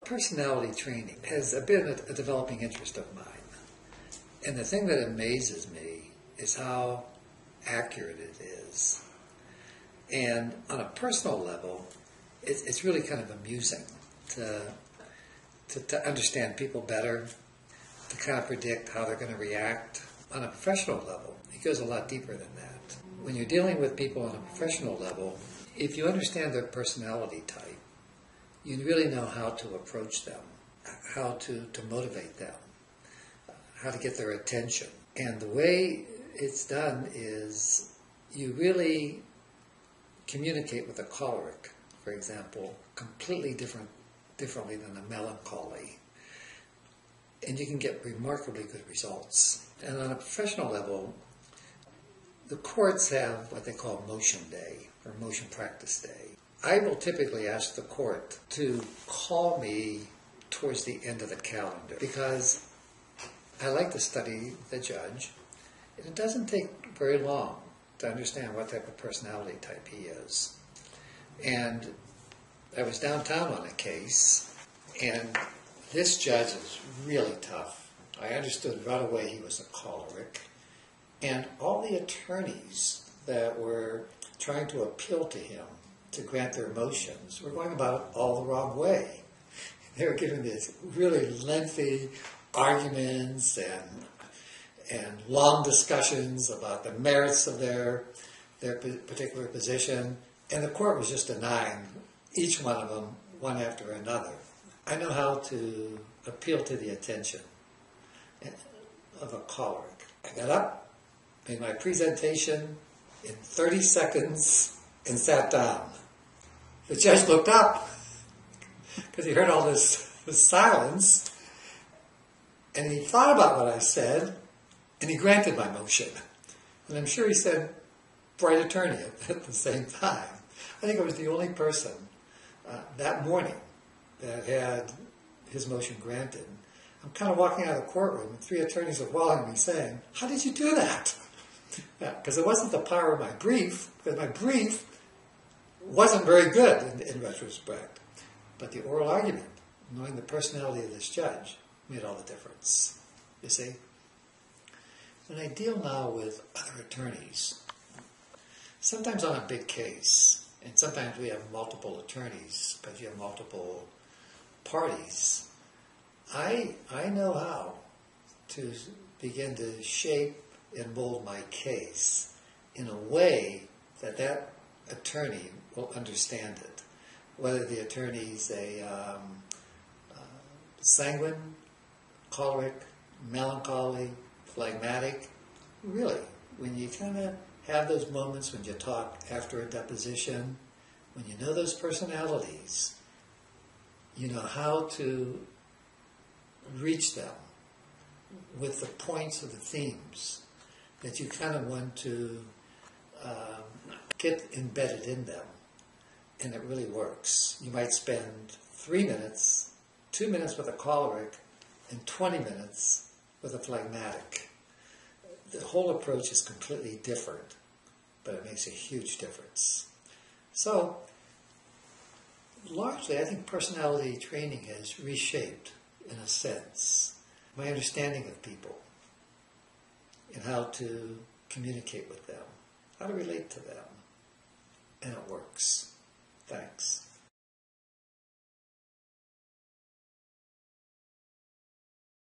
Personality training has been a developing interest of mine. And the thing that amazes me is how accurate it is. And on a personal level, it's really kind of amusing to understand people better, to kind of predict how they're going to react. On a professional level, it goes a lot deeper than that. When you're dealing with people on a professional level, if you understand their personality type, you really know how to approach them, how to motivate them, how to get their attention. And the way it's done is you really communicate with a choleric, for example, completely differently than a melancholy. And you can get remarkably good results. And on a professional level, the courts have what they call motion day or motion practice day. I will typically ask the court to call me towards the end of the calendar because I like to study the judge. And it doesn't take very long to understand what type of personality type he is. And I was downtown on a case, and this judge is really tough. I understood right away he was a choleric. And all the attorneys that were trying to appeal to him to grant their motions were going about it all the wrong way. They were giving these really lengthy arguments and long discussions about the merits of their particular position, and the court was just denying each one of them one after another. I know how to appeal to the attention of a choleric. I got up, made my presentation in 30 seconds, and sat down. The judge looked up because he heard all this silence, and he thought about what I said, and he granted my motion. And I'm sure he said bright attorney at the same time. I think I was the only person that morning that had his motion granted. I'm kind of walking out of the courtroom, and 3 attorneys are following me saying, "How did you do that?" Because it wasn't the power of my brief, because my brief wasn't very good in retrospect. But the oral argument, knowing the personality of this judge, made all the difference. You see? When I deal now with other attorneys, sometimes on a big case, and sometimes we have multiple attorneys because you have multiple parties, I know how to begin to shape and mold my case in a way that that attorney will understand it. Whether the attorney's a sanguine, choleric, melancholy, phlegmatic. Really, when you kind of have those moments when you talk after a deposition, when you know those personalities, you know how to reach them with the points of the themes that you kind of want to get embedded in them. And it really works. You might spend 3 minutes, 2 minutes with a choleric, and 20 minutes with a phlegmatic. The whole approach is completely different, but it makes a huge difference. So, largely, I think personality training has reshaped, in a sense, my understanding of people and how to communicate with them, how to relate to them. And it works. Thanks.